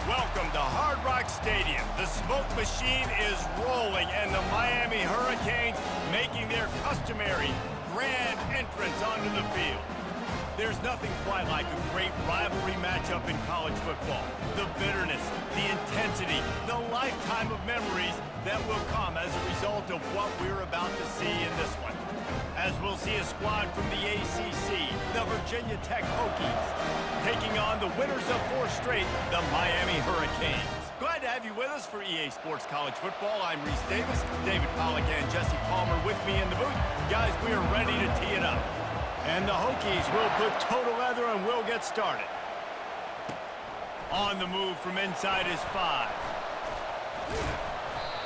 Welcome to Hard Rock Stadium. The smoke machine is rolling, and the Miami Hurricanes making their customary grand entrance onto the field. There's nothing quite like a great rivalry matchup in college football. The bitterness, the intensity, the lifetime of memories that will come as a result of what we're about to see in this one. As we'll see a squad from the ACC, the Virginia Tech Hokies, taking on the winners of 4 straight, the Miami Hurricanes. Glad to have you with us for EA Sports College Football. I'm Reese Davis, David Pollack and Jesse Palmer with me in the booth. Guys, we are ready to tee it up. And the Hokies will put total leather and we'll get started. On the move from inside his 5.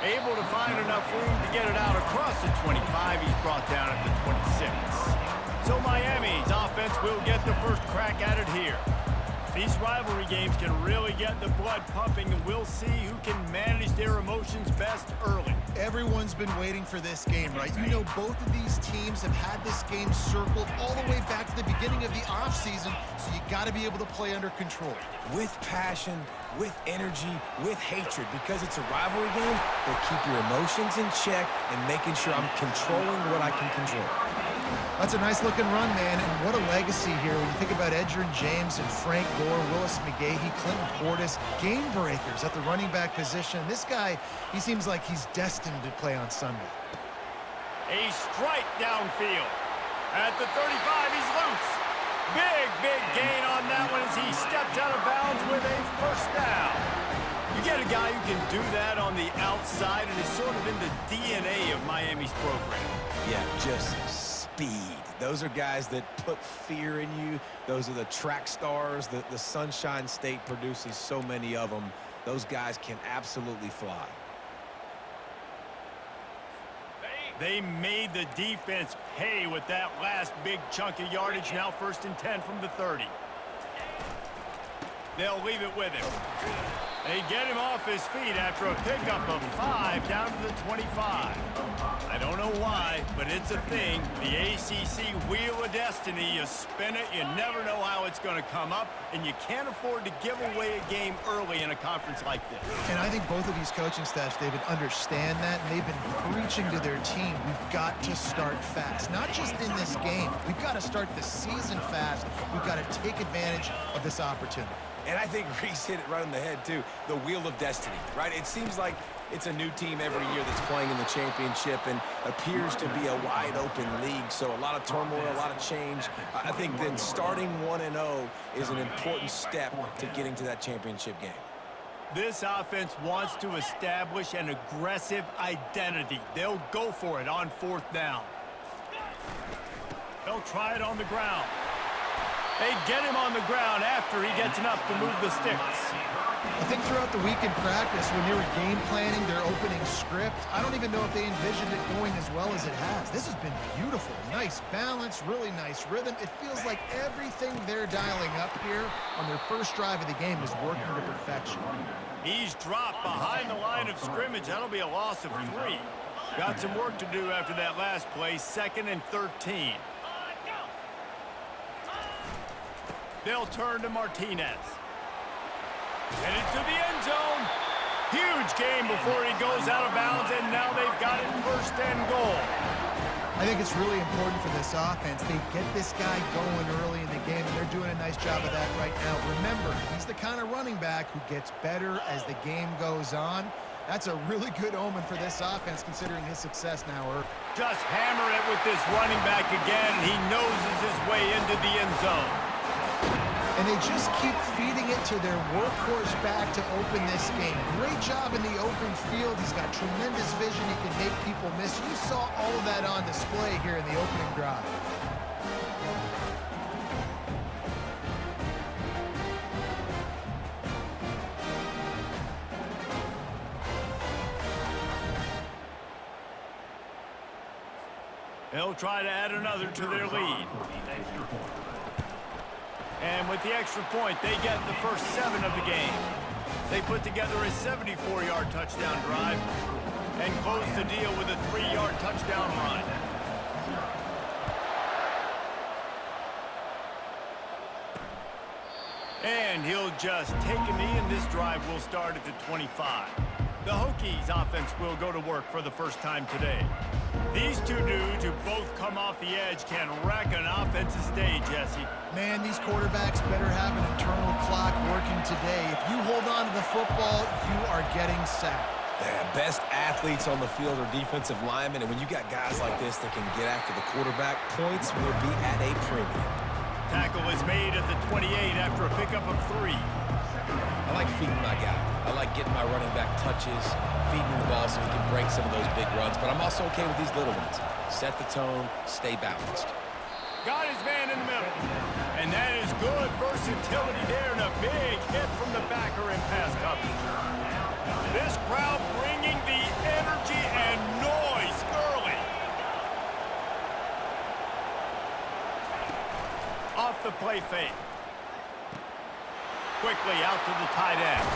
Able to find enough room to get it out across the 25. He's brought down at the 26. So Miami's offense will get the first crack at it here. These rivalry games can really get the blood pumping, and we'll see who can manage their emotions best early. Everyone's been waiting for this game, right? You know, both of these teams have had this game circled all the way back to the beginning of the offseason, so you got to be able to play under control. With passion, with energy, with hatred, because it's a rivalry game, they'll keep your emotions in check and making sure I'm controlling what I can control. That's a nice-looking run, man, and what a legacy here when you think about Edgerrin James and Frank Gore, Willis McGahee, Clinton Portis, game breakers at the running back position. This guy, he seems like he's destined to play on Sunday. A strike downfield. At the 35, he's loose. Big gain on that one as he steps out of bounds with a first down. You get a guy who can do that on the outside, and is sort of in the DNA of Miami's program. Yeah, just speed. Those are guys that put fear in you. Those are the track stars. The Sunshine State produces so many of them. Those guys can absolutely fly. They made the defense pay with that last big chunk of yardage. Now 1st and 10 from the 30. They'll leave it with him. They get him off his feet after a pickup of 5 down to the 25. I don't know why, but it's a thing. The ACC Wheel of Destiny, you spin it, you never know how it's going to come up, and you can't afford to give away a game early in a conference like this. And I think both of these coaching staffs, David, understand that, and they've been preaching to their team, we've got to start fast. Not just in this game. We've got to start the season fast. We've got to take advantage of this opportunity. And I think Reese hit it right on the head, too. The Wheel of Destiny, right? It seems like it's a new team every year that's playing in the championship and appears to be a wide-open league. So a lot of turmoil, a lot of change. I think then starting 1-0 is an important step to getting to that championship game. This offense wants to establish an aggressive identity. They'll go for it on 4th down. They'll try it on the ground. They get him on the ground after he gets enough to move the sticks. I think throughout the week in practice, when they were game planning their opening script, I don't even know if they envisioned it going as well as it has. This has been beautiful. Nice balance, really nice rhythm. It feels like everything they're dialing up here on their first drive of the game is working to perfection. He's dropped behind the line of scrimmage. That'll be a loss of 3. Got some work to do after that last play, 2nd and 13. They'll turn to Martinez. Headed to the end zone. Huge gain before he goes out of bounds, and now they've got it 1st and goal. I think it's really important for this offense. They get this guy going early in the game, and they're doing a nice job of that right now. Remember, he's the kind of running back who gets better as the game goes on. That's a really good omen for this offense, considering his success now. Just hammer it with this running back again. He noses his way into the end zone. And they just keep feeding it to their workhorse back to open this game. Great job in the open field. He's got tremendous vision. He can make people miss. You saw all of that on display here in the opening drive. They'll try to add another to their lead. And with the extra point, they get the first 7 of the game. They put together a 74-yard touchdown drive and close the deal with a 3-yard touchdown run. And he'll just take a knee, and this drive will start at the 25. The Hokies offense will go to work for the first time today. These two dudes who both come off the edge can wreck an offensive stage, Jesse. Man, these quarterbacks better have an internal clock working today. If you hold on to the football, you are getting sacked. Yeah, best athletes on the field are defensive linemen, and when you got guys like this that can get after the quarterback, points will be at a premium. Tackle is made at the 28 after a pickup of 3. I like feeding my guy. I like getting my running back touches, feeding the ball so he can break some of those big runs, but I'm also okay with these little ones. Set the tone, stay balanced. Got his man in the middle. And that is good versatility there, and a big hit from the backer in pass coverage. This crowd bringing the energy and noise early. Off the play fake. Quickly out to the tight end.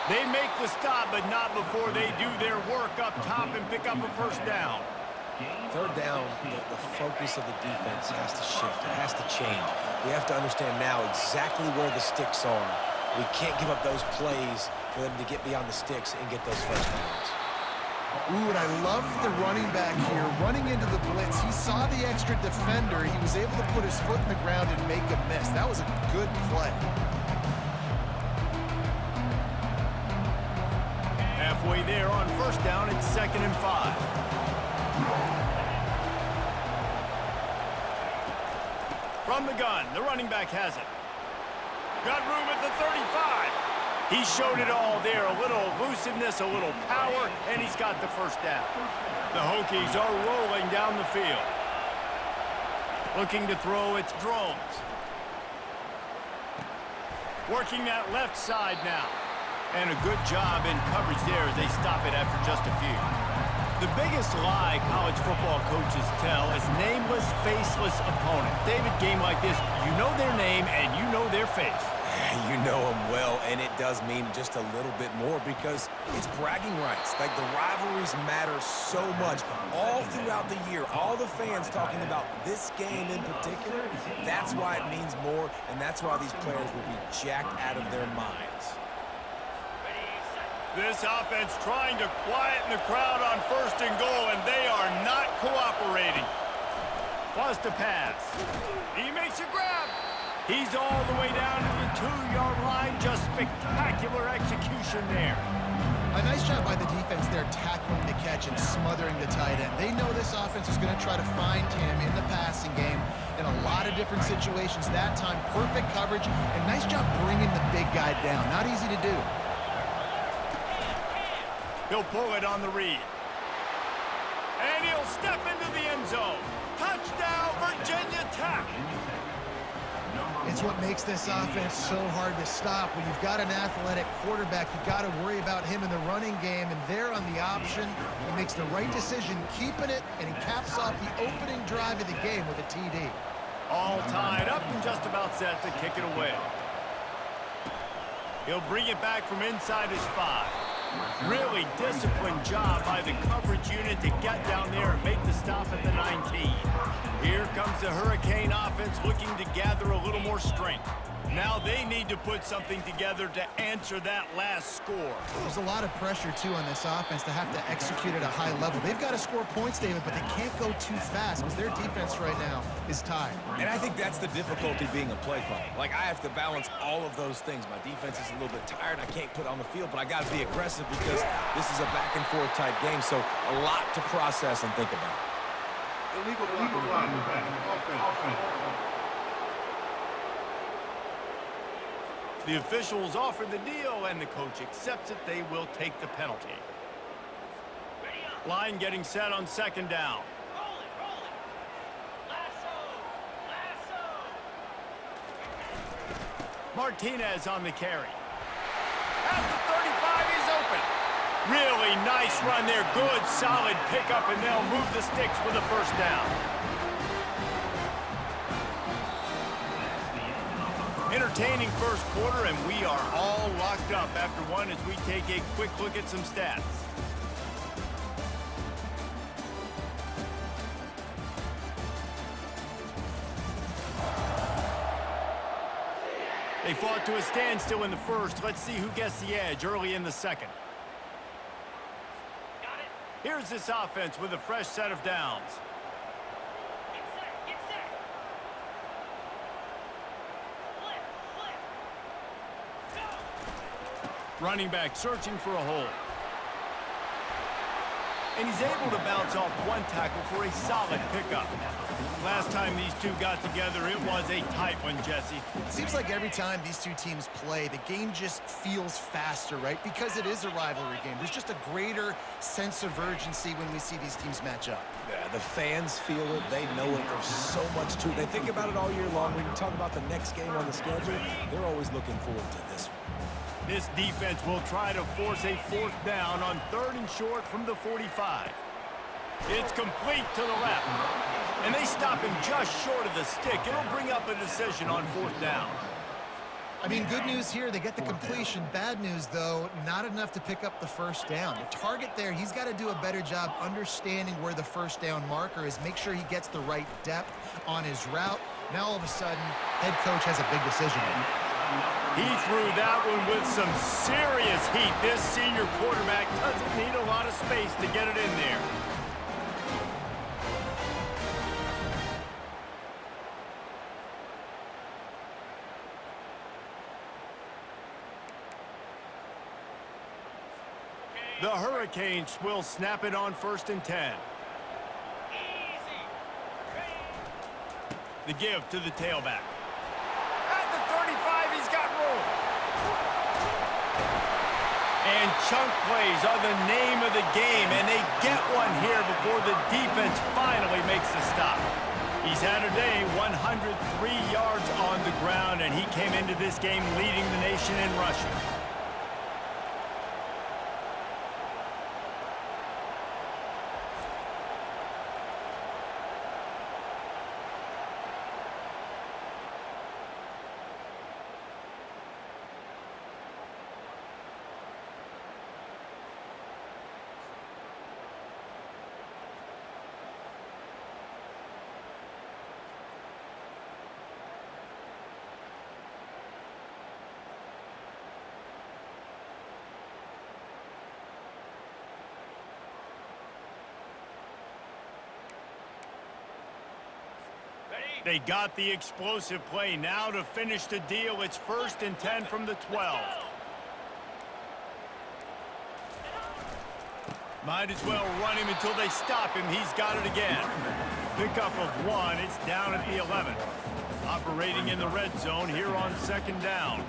They make the stop, but not before they do their work up top and pick up a first down. Third down, the focus of the defense has to shift. It has to change. We have to understand now exactly where the sticks are. We can't give up those plays for them to get beyond the sticks and get those first downs. Ooh, and I love the running back here. Running into the blitz, he saw the extra defender. He was able to put his foot in the ground and make a miss. That was a good play. Halfway there on first down, it's 2nd and 5. From the gun, the running back has it. Got room at the 35. He showed it all there. A little elusiveness, a little power, and he's got the first down. The Hokies are rolling down the field. Looking to throw, it's Drones. Working that left side now. And a good job in coverage there as they stop it after just a few. The biggest lie college football coaches tell is nameless, faceless opponent. David, game like this, you know their name and you know their face. You know them well, and it does mean just a little bit more because it's bragging rights. Like, the rivalries matter so much all throughout the year. All the fans talking about this game in particular, that's why it means more, and that's why these players will be jacked out of their minds. This offense trying to quieten the crowd on 1st and goal, and they are not cooperating. Wants to pass. He makes a grab. He's all the way down to the 2-yard line. Just spectacular execution there. A nice job by the defense there, tackling the catch and smothering the tight end. They know this offense is going to try to find him in the passing game in a lot of different situations. That time, perfect coverage, and nice job bringing the big guy down. Not easy to do. He'll pull it on the read. And he'll step into the end zone. Touchdown, Virginia Tech. It's what makes this offense so hard to stop. When you've got an athletic quarterback, you've got to worry about him in the running game, and there on the option, he makes the right decision, keeping it, and he caps off the opening drive of the game with a TD. All tied up and just about set to kick it away. He'll bring it back from inside his 5. Really disciplined job by the coverage unit to get down there and make the stop at the 19. Here comes the Hurricane offense looking to gather a little more strength. Now they need to put something together to answer that last score. There's a lot of pressure, too, on this offense to have to execute at a high level. They've got to score points, David, but they can't go too fast because their defense right now is tired. And I think that's the difficulty being a play caller. Like, I have to balance all of those things. My defense is a little bit tired. I can't put on the field, but I got to be aggressive because this is a back-and-forth type game, so a lot to process and think about. Illegal offense. The officials offer the deal, and the coach accepts it. They will take the penalty. Line getting set on 2nd down. Martinez on the carry. At the 35, he's open. Really nice run there. Good, solid pickup, and they'll move the sticks with a first down. Entertaining first quarter, and we are all locked up after one as we take a quick look at some stats. They fought to a standstill in the first. Let's see who gets the edge early in the second. Here's this offense with a fresh set of downs. Get set. Flip. Go. Running back searching for a hole. And he's able to bounce off one tackle for a solid pickup. Last time these two got together, it was a tight one, Jesse. It seems like every time these two teams play, the game just feels faster, right? Because it is a rivalry game. There's just a greater sense of urgency when we see these teams match up. Yeah, the fans feel it. They know it. There's so much to it. They think about it all year long. When you talk about the next game on the schedule, they're always looking forward to this one. This defense will try to force a fourth down on 3rd and short from the 45. It's complete to the left. And they stop him just short of the stick. It'll bring up a decision on 4th down. I mean, good news here, they get the completion. Bad news, though, not enough to pick up the first down. The target there, he's got to do a better job understanding where the first down marker is, make sure he gets the right depth on his route. Now, all of a sudden, head coach has a big decision. He threw that one with some serious heat. This senior quarterback doesn't need a lot of space to get it in there. The Hurricanes will snap it on 1st and 10. The give to the tailback. At the 35, he's got room. And chunk plays are the name of the game, and they get one here before the defense finally makes the stop. He's had a day, 103 yards on the ground, and he came into this game leading the nation in rushing. They got the explosive play. Now to finish the deal, it's 1st and 10 from the 12. Might as well run him until they stop him. He's got it again. Pickup of 1. It's down at the 11. Operating in the red zone here on 2nd down.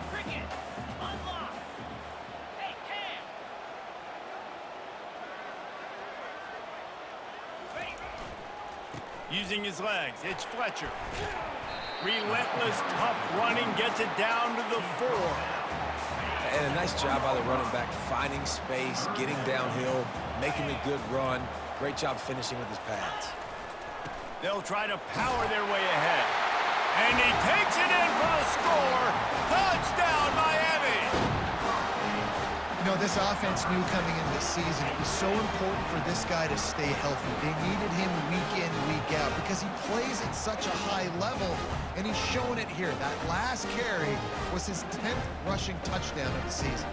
Using his legs, it's Fletcher. Relentless, tough running, gets it down to the 4. And a nice job by the running back, finding space, getting downhill, making a good run. Great job finishing with his pads. They'll try to power their way ahead. And he takes it in for the score. Touchdown, Miami! You know, this offense knew coming into the season it was so important for this guy to stay healthy. They needed him week in, week out because he plays at such a high level, and he's shown it here. That last carry was his 10th rushing touchdown of the season.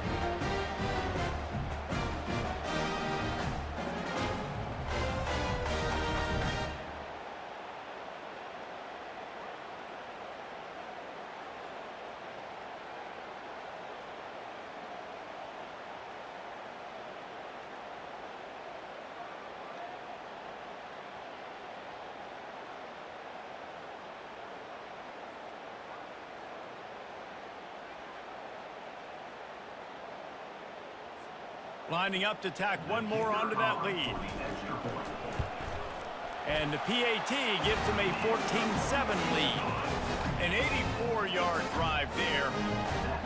Lining up to tack one more onto that lead. And the PAT gives them a 14-7 lead. An 84-yard drive there.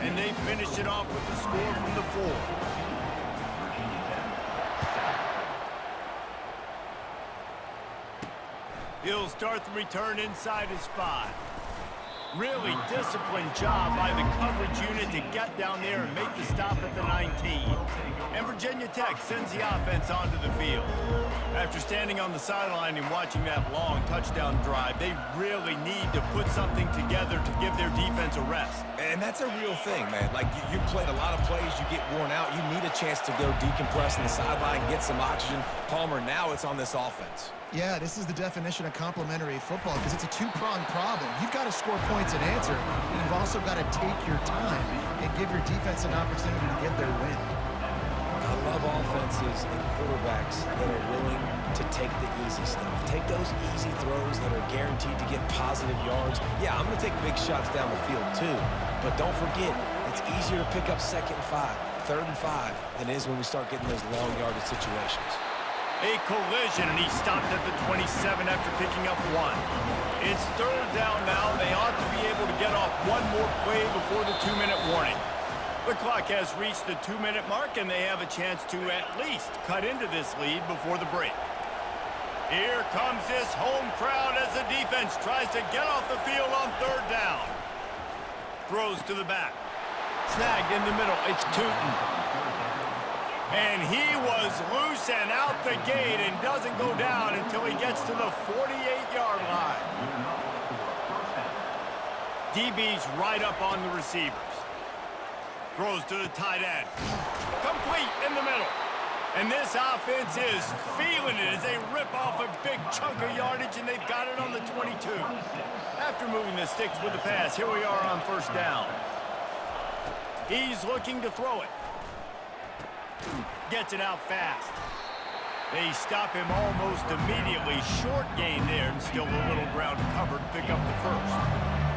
And they finish it off with the score from the 4. He'll start the return inside his 5. Really disciplined job by the coverage unit to get down there and make the stop at the 19. And Virginia Tech sends the offense onto the field. After standing on the sideline and watching that long touchdown drive, they really need to put something together to give their defense a rest. And that's a real thing, man. Like, you played a lot of plays, you get worn out. You need a chance to go decompress on the sideline, get some oxygen. Palmer, now it's on this offense. Yeah, this is the definition of complementary football because it's a two-pronged problem. You've got to score points and answer, and you've also got to take your time and give your defense an opportunity to get their win. I love offenses and quarterbacks that are willing to take the easy stuff. Take those easy throws that are guaranteed to get positive yards. Yeah, I'm going to take big shots down the field too. But don't forget, it's easier to pick up 2nd and 5, 3rd and 5 than it is when we start getting those long yardage situations. A collision, and he stopped at the 27 after picking up 1. It's 3rd down now. They ought to be able to get off one more play before the 2-minute warning. The clock has reached the 2-minute mark, and they have a chance to at least cut into this lead before the break. Here comes this home crowd as the defense tries to get off the field on 3rd down. Throws to the back. Snagged in the middle. It's Tootin. And he was loose and out the gate and doesn't go down until he gets to the 48-yard line. DB's right up on the receivers. Throws to the tight end. Complete in the middle. And this offense is feeling it as they rip off a big chunk of yardage, and they've got it on the 22. After moving the sticks with the pass, here we are on 1st down. He's looking to throw it. Gets it out fast. They stop him almost immediately. Short gain there, and still a little ground covered to pick up the 1st.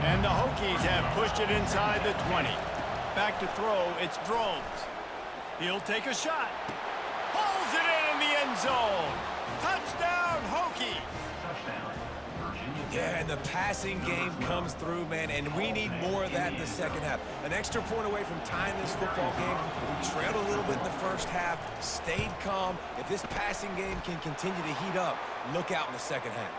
And the Hokies have pushed it inside the 20. Back to throw, it's Drones. He'll take a shot. Pulls it in the end zone. Touchdown, Hokies. Yeah, and the passing game comes through, man, and we need more of that in the 2nd half. An extra point away from tying this football game. We trailed a little bit in the 1st half, stayed calm. If this passing game can continue to heat up, look out in the 2nd half.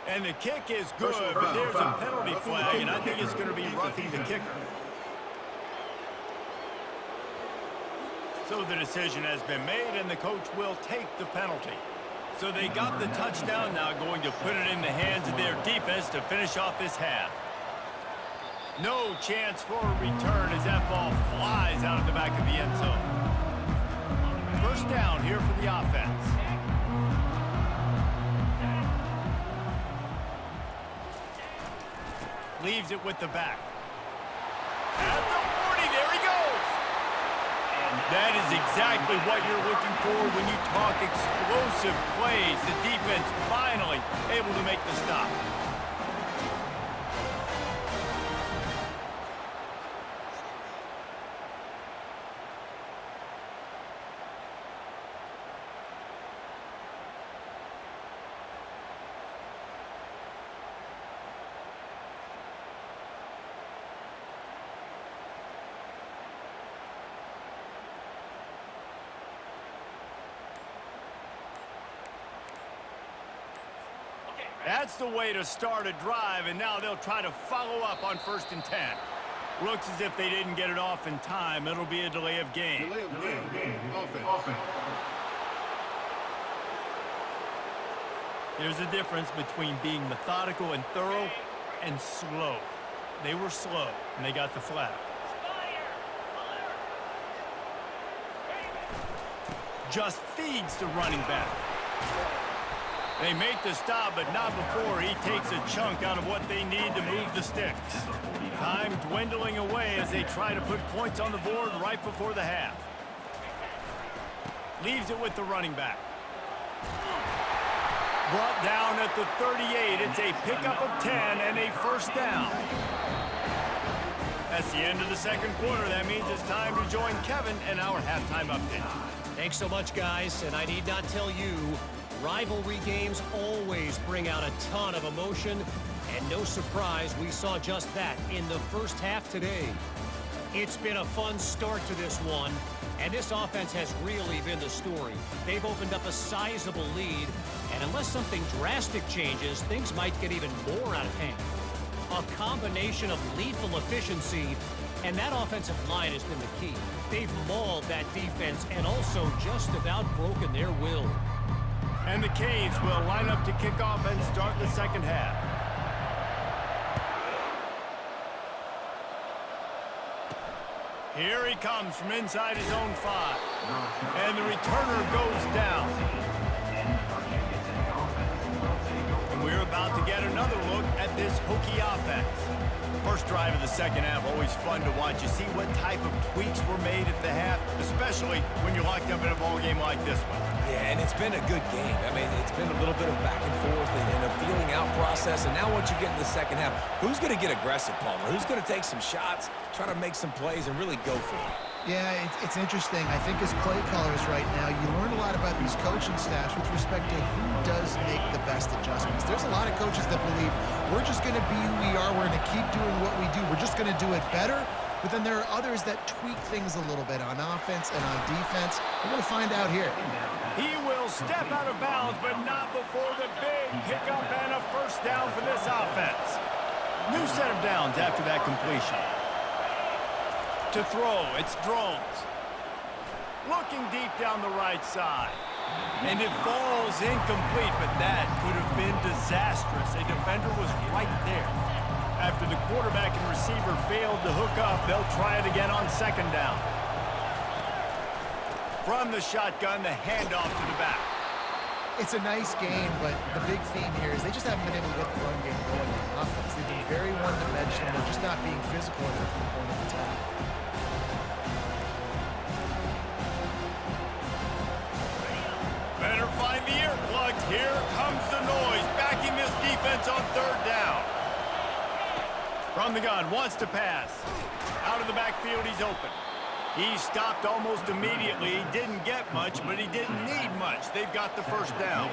And the kick is good, but there's a penalty flag, and I think it's going to be roughing the kicker. So the decision has been made, and the coach will take the penalty. So they got the touchdown, now going to put it in the hands of their defense to finish off this half. No chance for a return as that ball flies out of the back of the end zone. 1st down here for the offense. Leaves it with the back. At the 40, there he goes. That is exactly what you're looking for when you talk explosive plays. The defense finally able to make the stop. That's the way to start a drive, and now they'll try to follow up on 1st and 10. Looks as if they didn't get it off in time. It'll be a delay of game. Delay of game. Offense. There's a difference between being methodical and thorough and slow. They were slow, and they got the flag. Just feeds the running back. They make the stop, but not before he takes a chunk out of what they need to move the sticks. Time dwindling away as they try to put points on the board right before the half. Leaves it with the running back. Brought down at the 38. It's a pickup of 10 and a 1st down. That's the end of the 2nd quarter. That means it's time to join Kevin in our halftime update. Thanks so much, guys, and I need not tell you, rivalry games always bring out a ton of emotion, and no surprise, we saw just that in the 1st half today. It's been a fun start to this one, and this offense has really been the story. They've opened up a sizable lead, and unless something drastic changes, things might get even more out of hand. A combination of lethal efficiency, and that offensive line has been the key. They've mauled that defense and also just about broken their will. And the Canes will line up to kick off and start the 2nd half. Here he comes from inside his own 5. And the returner goes down. And we're about to get another look at this Hokie offense. First drive of the second half, always fun to watch. You see what type of tweaks were made at the half, especially when you're locked up in a ball game like this one. Yeah, and it's been a good game. I mean, it's been a little bit of back and forth and a feeling out process. And now once you get in the second half, who's going to get aggressive, Palmer? Who's going to take some shots, try to make some plays, and really go for it? Yeah, it's interesting. I think as play callers right now, you learn a lot about these coaching staffs with respect to who does make the best adjustments. There's a lot of coaches that believe we're just going to be who we are. We're going to keep doing what we do. We're just going to do it better. But then there are others that tweak things a little bit on offense and on defense. We're going to find out here. He will step out of bounds, but not before the big pickup and a first down for this offense. New set of downs after that completion. To throw, it's Drones. Looking deep down the right side. And it falls incomplete, but that could have been disastrous. A defender was right there. After the quarterback and receiver failed to hook up, they'll try it again on second down. From the shotgun, the handoff to the back. It's a nice game, but the big theme here is they just haven't been able to get the run game going on offense. They've been very one-dimensional. They're just not being physical enough from the point of attack. Better find the earplugs. Here comes the noise, backing this defense on third down. From the gun, wants to pass. Out of the backfield, he's open. He stopped almost immediately. He didn't get much, but he didn't need much. They've got the first down.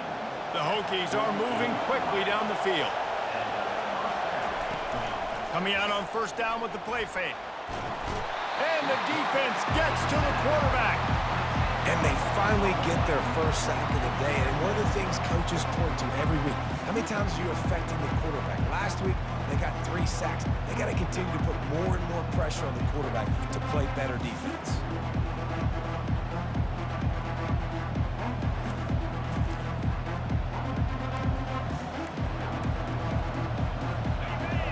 The Hokies are moving quickly down the field. Coming out on first down with the play fake. And the defense gets to the quarterback. And they finally get their first sack of the day. And one of the things coaches point to every week, how many times are you affecting the quarterback? Last week, they got 3 sacks. They got to continue to put more and more pressure on the quarterback to play better defense.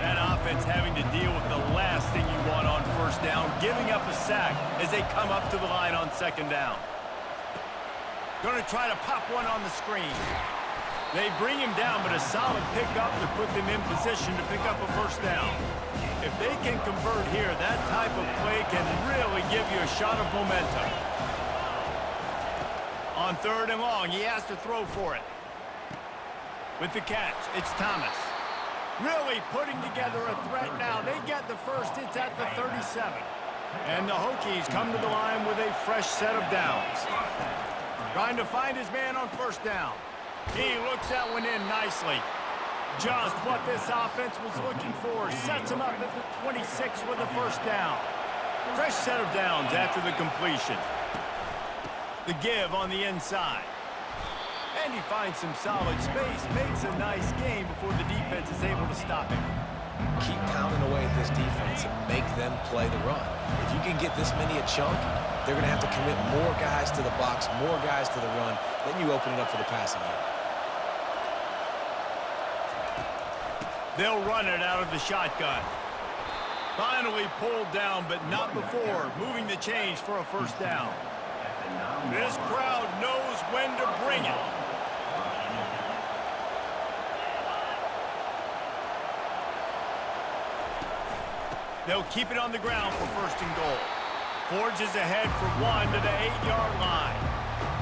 That offense having to deal with the last thing you want on first down, giving up a sack as they come up to the line on second down. Going to try to pop one on the screen. They bring him down, but a solid pickup to put them in position to pick up a first down. If they can convert here, that type of play can really give you a shot of momentum. On third and long, he has to throw for it. With the catch, it's Thomas. Really putting together a threat now. They get the first. It's at the 37. And the Hokies come to the line with a fresh set of downs. Trying to find his man on first down. He looks that one in nicely. Just what this offense was looking for. Sets him up at the 26 with a first down. Fresh set of downs after the completion. The give on the inside. And he finds some solid space. Makes a nice game before the defense is able to stop him. Keep pounding away at this defense and make them play the run. If you can get this many a chunk, they're going to have to commit more guys to the box, more guys to the run. Then you open it up for the passing game. They'll run it out of the shotgun. Finally pulled down, but not before moving the chains for a first down. This crowd knows when to bring it. They'll keep it on the ground for first and goal. Forges ahead for one to the 8-yard line.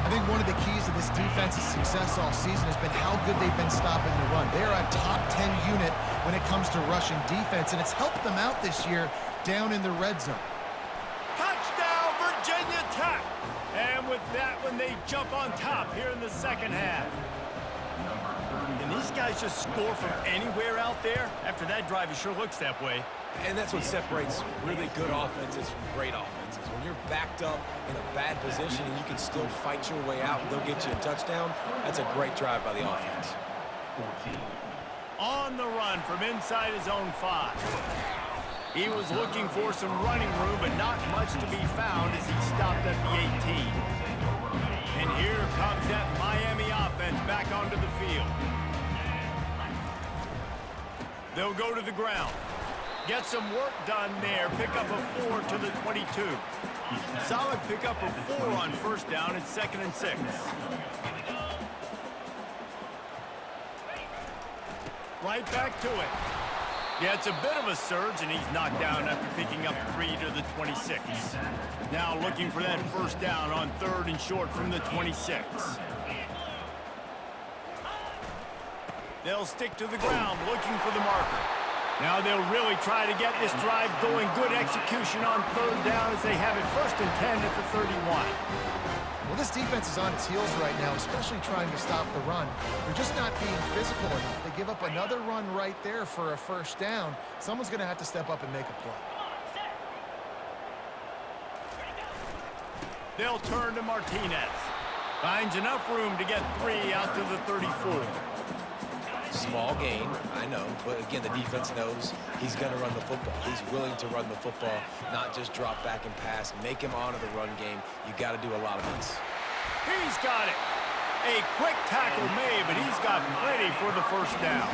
I think one of the keys to this defense's success all season has been how good they've been stopping the run. They are a top 10 unit when it comes to rushing defense, and it's helped them out this year down in the red zone. Touchdown, Virginia Tech! And with that one, they jump on top here in the second half. Can these guys just score from anywhere out there? After that drive, it sure looks that way. And that's what separates really good offenses from great offenses. When you're backed up in a bad position and you can still fight your way out and they'll get you a touchdown, that's a great drive by the offense. On the run from inside his own 5. He was looking for some running room, but not much to be found as he stopped at the 18. And here comes that Miami offense back onto the field. They'll go to the ground. Get some work done there. Pick up a 4 to the 22. Solid pickup of 4 on first down. It's 2nd and 6. Right back to it. Yeah, it's a bit of a surge, and he's knocked down after picking up 3 to the 26. Now looking for that first down on 3rd and short from the 26. They'll stick to the ground looking for the marker. Now they'll really try to get this drive going. Good execution on 3rd down as they have it 1st and 10 at the 31. Well, this defense is on its heels right now, especially trying to stop the run. They're just not being physical enough. They give up another run right there for a first down. Someone's going to have to step up and make a play. They'll turn to Martinez. Finds enough room to get 3 out to the 34. Small gain, I know, but again, the defense knows he's going to run the football. He's willing to run the football, not just drop back and pass. Make him honor the run game. You got to do a lot of this. He's got it. A quick tackle made, but he's got plenty for the first down.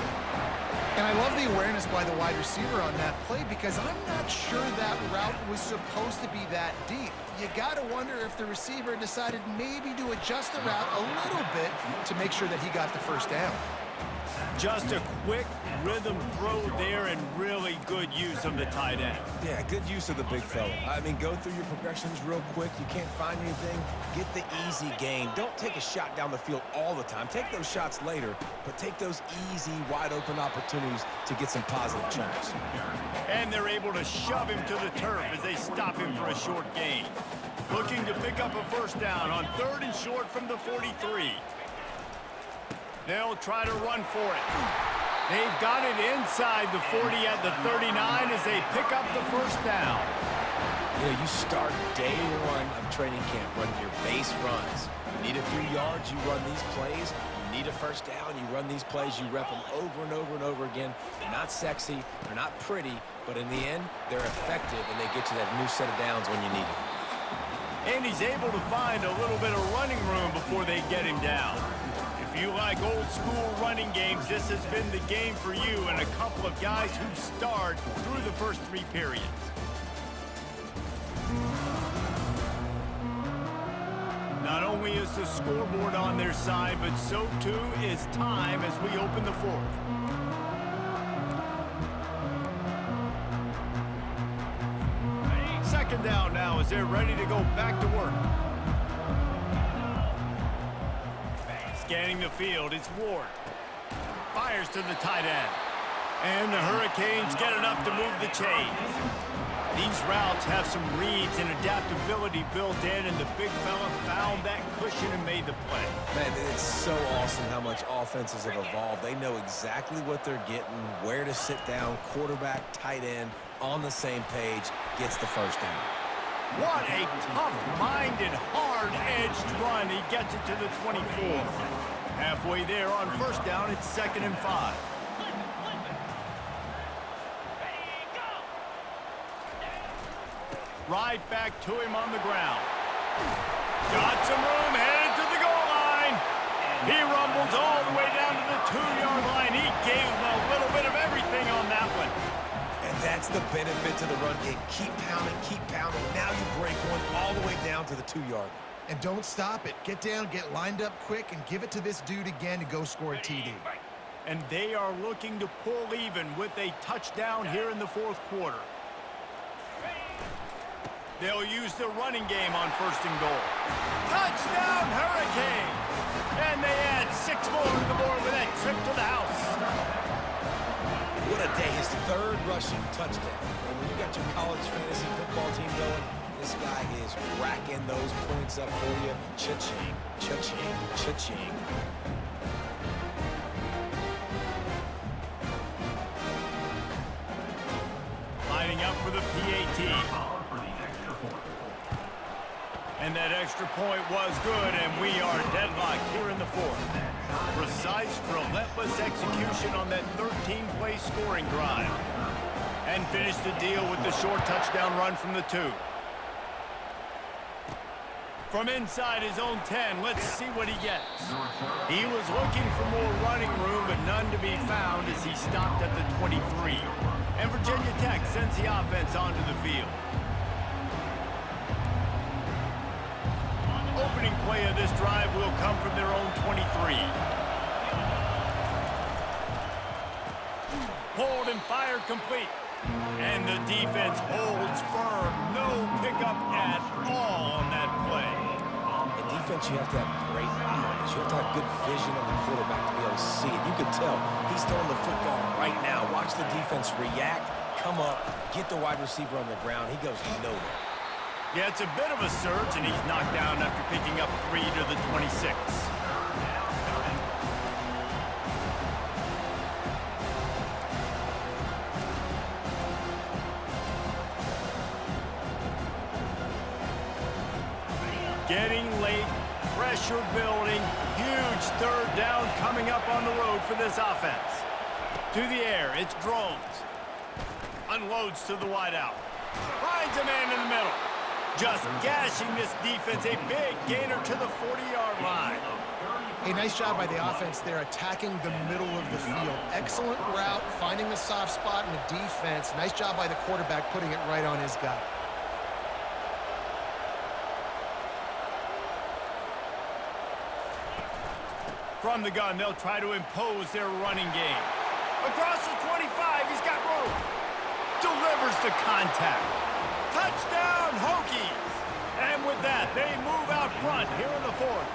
And I love the awareness by the wide receiver on that play because I'm not sure that route was supposed to be that deep. You got to wonder if the receiver decided maybe to adjust the route a little bit to make sure that he got the first down. Just a quick rhythm throw there and really good use of the tight end. Yeah, good use of the big fella. I mean, go through your progressions real quick. You can't find anything. Get the easy gain. Don't take a shot down the field all the time. Take those shots later, but take those easy, wide-open opportunities to get some positive chunks. And they're able to shove him to the turf as they stop him for a short gain. Looking to pick up a first down on 3rd and short from the 43. They'll try to run for it. They've got it inside the 40 at the 39 as they pick up the first down. You know, you start day 1 of training camp running your base runs. You need a few yards, you run these plays. You need a first down, you run these plays. You rep them over and over and over again. They're not sexy, they're not pretty, but in the end, they're effective, and they get you that new set of downs when you need it. And he's able to find a little bit of running room before they get him down. If you like old-school running games, this has been the game for you and a couple of guys who starred through the first 3 periods. Not only is the scoreboard on their side, but so too is time as we open the 4th. Second down now as they're ready to go back to work. Scanning the field, it's Ward. Fires to the tight end. And the Hurricanes get enough to move the chains. These routes have some reads and adaptability built in, and the big fella found that cushion and made the play. Man, it's so awesome how much offenses have evolved. They know exactly what they're getting, where to sit down, quarterback, tight end, on the same page, gets the first down. What a tough-minded, hard-edged run. He gets it to the 24. Halfway there on first down, it's 2nd and 5. Right back to him on the ground. Got some room, headed to the goal line. He rumbles all the way down to the 2-yard line. He gave him a little bit of everything on that one. And that's the benefit to the run game. Keep pounding, keep pounding. Now you break one all the way down to the 2-yard. And don't stop it. Get down, get lined up quick, and give it to this dude again to go score a TD. And they are looking to pull even with a touchdown here in the 4th quarter. They'll use the running game on 1st and goal. Touchdown, Hurricanes! And they add 6 more to the board with that trip to the house. What a day, his 3rd rushing touchdown. And when you got your college fantasy football team going, this guy is racking those points up for you. Cha-ching, cha-ching, cha-ching. Lining up for the PAT. And that extra point was good, and we are deadlocked here in the 4th. Precise, relentless execution on that 13-play scoring drive. And finish the deal with the short touchdown run from the 2. From inside his own 10, let's see what he gets. He was looking for more running room, but none to be found as he stopped at the 23. And Virginia Tech sends the offense onto the field. Opening play of this drive will come from their own 23. Pulled and fired complete. And the defense holds firm. No pickup at all on that play. In defense, you have to have great eyes. You have to have good vision on the quarterback to be able to see it. You can tell he's throwing the football right now. Watch the defense react, come up, get the wide receiver on the ground. He goes nowhere. Yeah, it's a bit of a surge, and he's knocked down after picking up 3 to the 26. Getting late, pressure building, huge third down coming up on the road for this offense. To the air, it's drones. Unloads to the wideout. Finds a man in the middle. Just gashing this defense, a big gainer to the 40-yard line. A nice job by the offense there, attacking the middle of the field. Excellent route, finding the soft spot in the defense. Nice job by the quarterback putting it right on his guy. From the gun, they'll try to impose their running game. Across the 25, he's got room. Delivers the contact. Touchdown, Hokies! And with that, they move out front here in the fourth.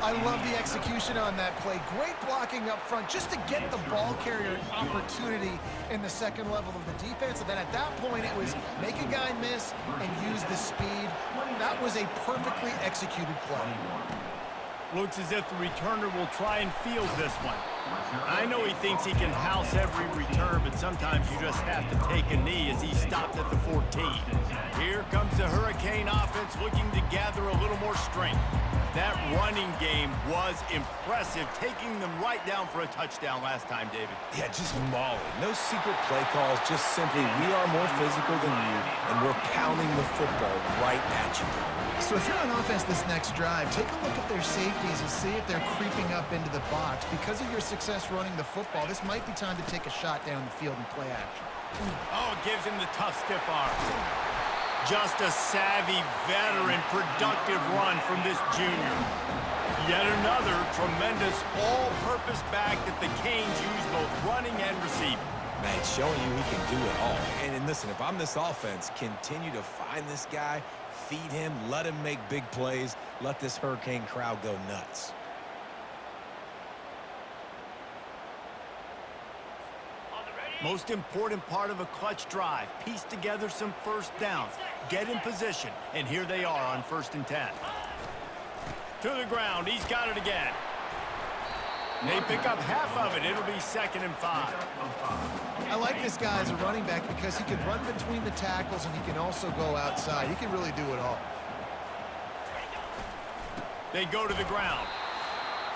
I love the execution on that play. Great blocking up front just to get the ball carrier an opportunity in the second level of the defense. And then at that point, it was make a guy miss and use the speed. That was a perfectly executed play. Looks as if the returner will try and field this one. I know he thinks he can house every return, but sometimes you just have to take a knee as he stopped at the 14. Here comes the Hurricane offense looking to gather a little more strength. That running game was impressive, taking them right down for a touchdown last time, David. Yeah, just mauling. No secret play calls, just simply we are more physical than you, and we're pounding the football right at you. So if you're on offense this next drive, take a look at their safeties and see if they're creeping up into the box. Because of your success running the football, this might be time to take a shot down the field and play action. Oh, it gives him the tough, stiff arm. Just a savvy, veteran, productive run from this junior. Yet another tremendous all-purpose back that the Canes use both running and receiving. Man, it's showing you he can do it all. And listen, if I'm this offense, continue to find this guy, feed him, let him make big plays, let this Hurricane crowd go nuts. Most important part of a clutch drive, piece together some first downs, get in position, and here they are on 1st and 10. To the ground, he's got it again. They pick up half of it, it'll be 2nd and 5. I like this guy as a running back because he can run between the tackles and he can also go outside. He can really do it all. They go to the ground.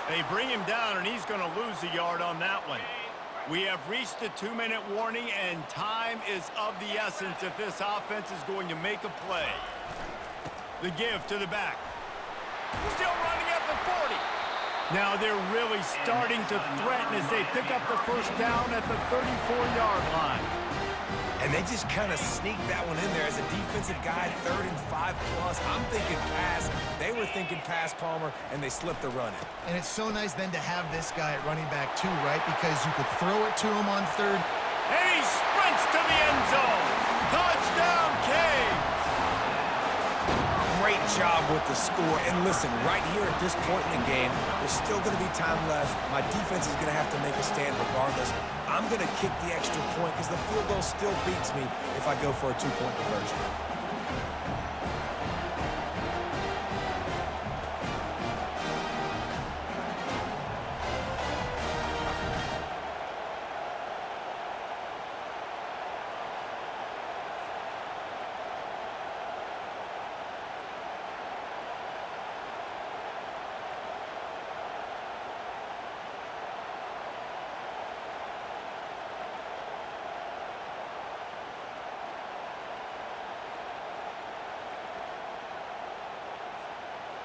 They bring him down, and he's going to lose a yard on that one. We have reached the 2-minute warning, and time is of the essence if this offense is going to make a play. The give to the back. Still running at the 40. Now they're really starting to threaten as they pick up the first down at the 34-yard line. And they just kind of sneaked that one in there as a defensive guy, 3rd and 5+. I'm thinking pass. They were thinking pass, Palmer, and they slipped the run in. And it's so nice then to have this guy at running back too, right? Because you could throw it to him on 3rd. And he sprints to the end zone. Touchdown, Canes! Great job with the score. And listen, right here at this point in the game, there's still going to be time left. My defense is going to have to make a stand regardless. I'm going to kick the extra point because the field goal still beats me if I go for a 2-point conversion.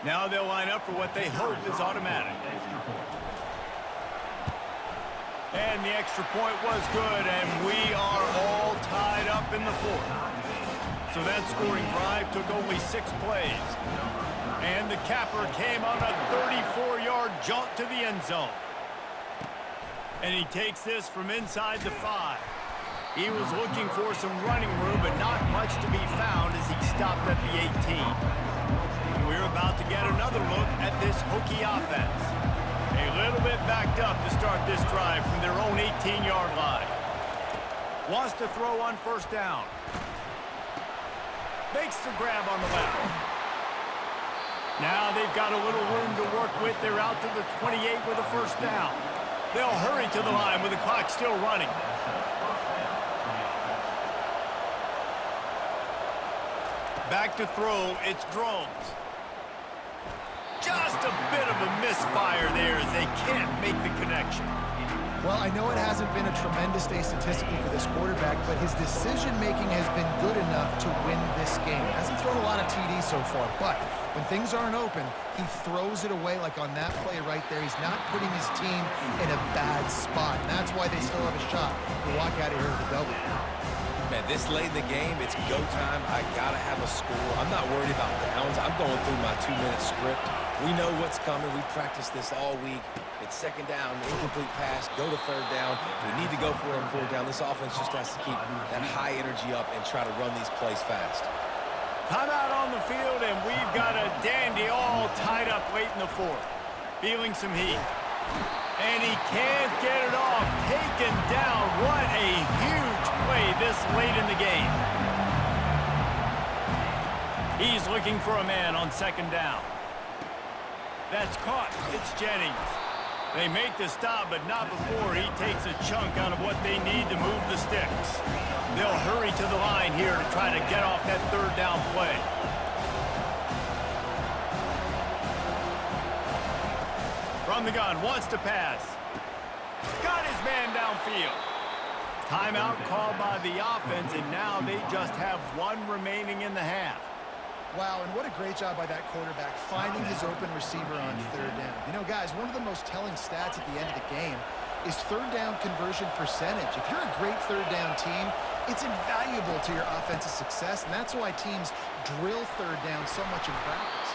Now they'll line up for what they hope is automatic. And the extra point was good, and we are all tied up in the fourth. So that scoring drive took only 6 plays. And the capper came on a 34-yard jaunt to the end zone. And he takes this from inside the 5. He was looking for some running room, but not much to be found as he stopped at the 18. And we're about to get another look at this Hokie offense. A little bit backed up to start this drive from their own 18-yard line. Wants to throw on first down. Makes the grab on the left. Now they've got a little room to work with. They're out to the 28 with a first down. They'll hurry to the line with the clock still running. Back to throw, it's Drones. Just a bit of a misfire there as they can't make the connection. Well, I know it hasn't been a tremendous day statistically for this quarterback, but his decision-making has been good enough to win this game. Hasn't thrown a lot of TDs so far, but when things aren't open, he throws it away like on that play right there. He's not putting his team in a bad spot, and that's why they still have a shot to walk out of here with a double. Man, this late in the game, it's go time. I got to have a score. I'm not worried about downs. I'm going through my 2-minute script. We know what's coming. We practiced this all week. It's second down, incomplete pass, go to third down. We need to go for it on fourth down. This offense just has to keep that high energy up and try to run these plays fast. Timeout on the field, and we've got a dandy all tied up late in the fourth. Feeling some heat. And he can't get it off. Taken down. What a huge play this late in the game. He's looking for a man on second down. That's caught. It's Jennings. They make the stop, but not before he takes a chunk out of what they need to move the sticks. They'll hurry to the line here to try to get off that third down play. From the gun, wants to pass. Got his man downfield. Timeout called by the offense, and now they just have 1 remaining in the half. Wow, and what a great job by that quarterback finding his open receiver on third down. You know, guys, one of the most telling stats at the end of the game is third down conversion percentage. If you're a great third down team, it's invaluable to your offensive success, and that's why teams drill third down so much in practice.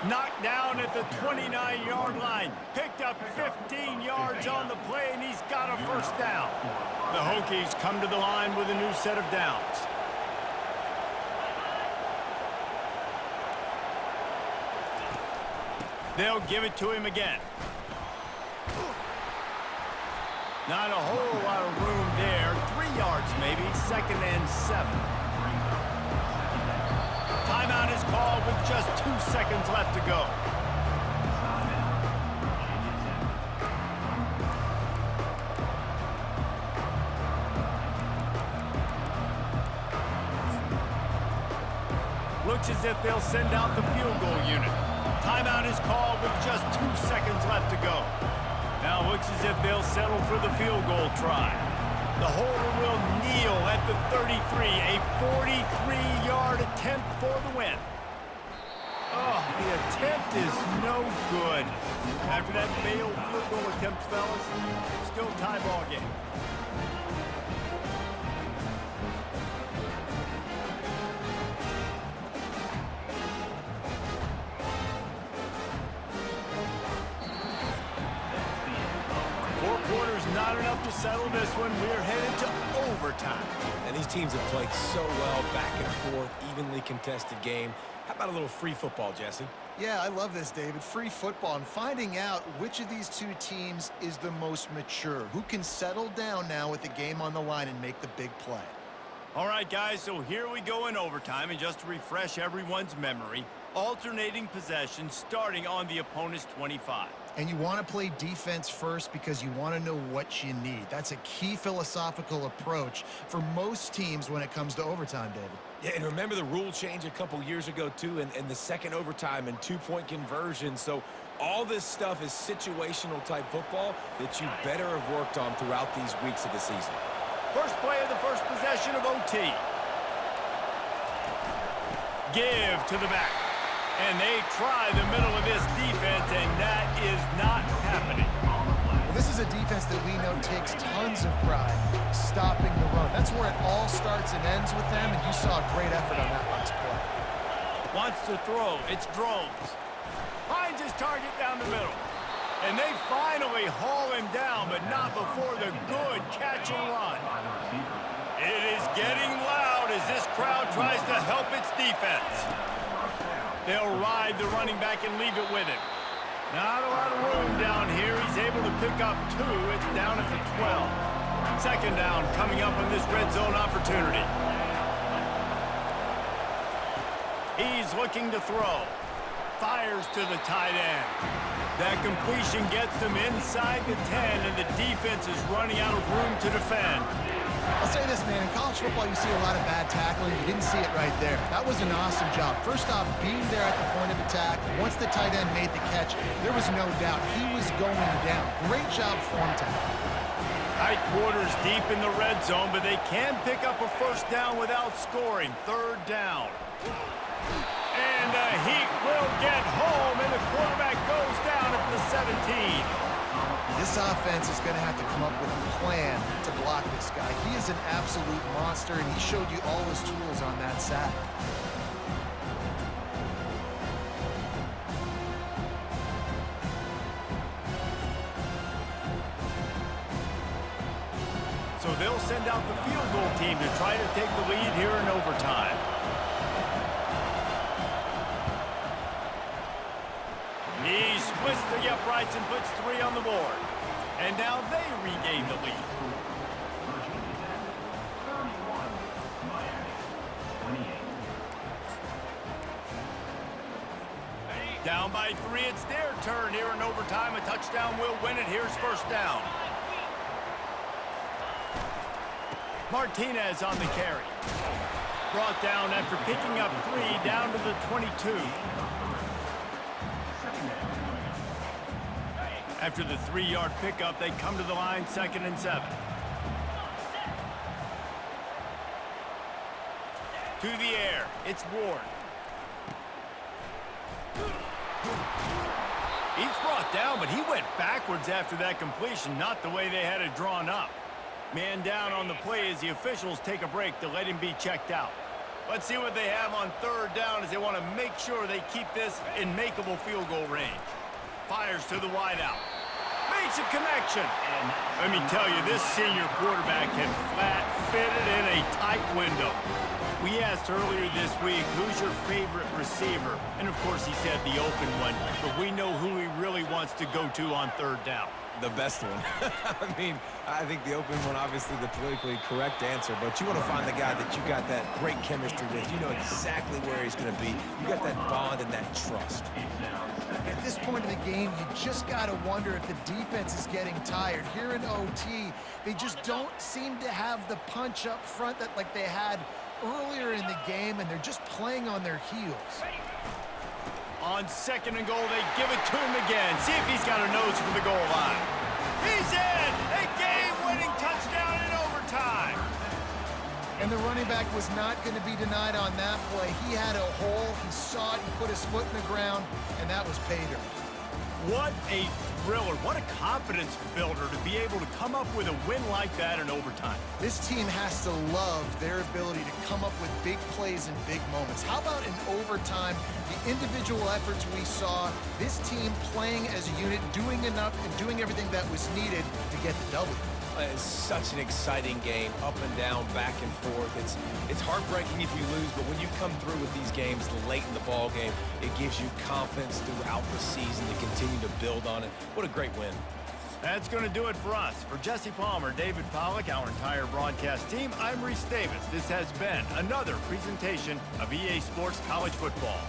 Knocked down at the 29-yard line. Picked up 15 yards on the play, and he's got a first down. The Hokies come to the line with a new set of downs. They'll give it to him again. Not a whole lot of room there. 3 yards maybe, 2nd and 7. Timeout is called with just 2 seconds left to go. Looks as if they'll send out the field goal unit. Timeout is called with just 2 seconds left to go. Now looks as if they'll settle for the field goal try. The holder will kneel at the 33, a 43-yard attempt for the win. Oh, the attempt is no good. After that failed field goal attempt, fellas, still tie ball game. Not enough to settle this one. We're headed to overtime. And these teams have played so well, back and forth, evenly contested game. How about a little free football, Jesse? Yeah, I love this, David. Free football and finding out which of these 2 teams is the most mature, who can settle down now with the game on the line and make the big play. All right, guys, so here we go in overtime, and just to refresh everyone's memory, alternating possession starting on the opponent's 25. And you want to play defense first because you want to know what you need. That's a key philosophical approach for most teams when it comes to overtime, David. Yeah, and remember the rule change a couple years ago, too, and the second overtime and 2-point conversion. So all this stuff is situational type football that you better have worked on throughout these weeks of the season. First play of the first possession of OT. Give to the back. And they try the middle of this defense, and that is not happening. Well, This is a defense that we know takes tons of pride stopping the run. That's where it all starts and ends with them, and you saw a great effort on that last play. Wants to throw. It's Drones. Finds his target down the middle. And they finally haul him down, but not before the good catch and run. It is getting loud as this crowd tries to help its defense. They'll ride the running back and leave it with him. Not a lot of room down here. He's able to pick up 2. It's down at the 12. Second down coming up on this red zone opportunity. He's looking to throw. Fires to the tight end. That completion gets them inside the 10, and the defense is running out of room to defend. I'll say this, man. In college football, you see a lot of bad tackling. You didn't see it right there. That was an awesome job. First off, being there at the point of attack. Once the tight end made the catch, there was no doubt he was going down. Great job form tackle. Tight quarters deep in the red zone, but they can pick up a first down without scoring. Third down. And the Heat will get home, and the quarterback goes down at the 17. This offense is going to have to come up with a plan to block this guy. He is an absolute monster, and he showed you all his tools on that sack. So they'll send out the field goal team to try to take the lead here in overtime. He splits the uprights and puts 3 on the board. And now they regain the lead. Down by 3, it's their turn here in overtime. A touchdown will win it. Here's first down. Martinez on the carry. Brought down after picking up 3 down to the 22. After the 3-yard pickup, they come to the line, 2nd and 7. To the air, it's Ward. He's brought down, but he went backwards after that completion, not the way they had it drawn up. Man down on the play as the officials take a break to let him be checked out. Let's see what they have on third down as they want to make sure they keep this in makeable field goal range. Fires to the wideout. Makes a connection. Let me tell you, this senior quarterback can flat fit it in a tight window. We asked earlier this week, who's your favorite receiver? And of course he said the open one, but we know who he really wants to go to on third down. The best one. I mean, I think the open one, obviously the politically correct answer, but you want to find the guy that you got that great chemistry with. You know exactly where he's going to be. You got that bond and that trust. At this point in the game, you just got to wonder if the defense is getting tired. Here in OT, they just don't seem to have the punch up front that like they had earlier in the game, and they're just playing on their heels. On 2nd and goal, they give it to him again. See if he's got a nose for the goal line. He's in! A game-winning touchdown in overtime. And the running back was not going to be denied on that play. He had a hole, he saw it, he put his foot in the ground, and that was pay dirt. What a thriller. What a confidence builder to be able to come up with a win like that in overtime. This team has to love their ability to come up with big plays and big moments. How about in overtime, the individual efforts we saw, this team playing as a unit, doing enough and doing everything that was needed to get the W. It's such an exciting game, up and down, back and forth. It's heartbreaking if you lose, but when you come through with these games late in the ball game, it gives you confidence throughout the season to continue to build on it. What a great win. That's going to do it for us. For Jesse Palmer, David Pollack, our entire broadcast team, I'm Reese Davis. This has been another presentation of EA Sports College Football.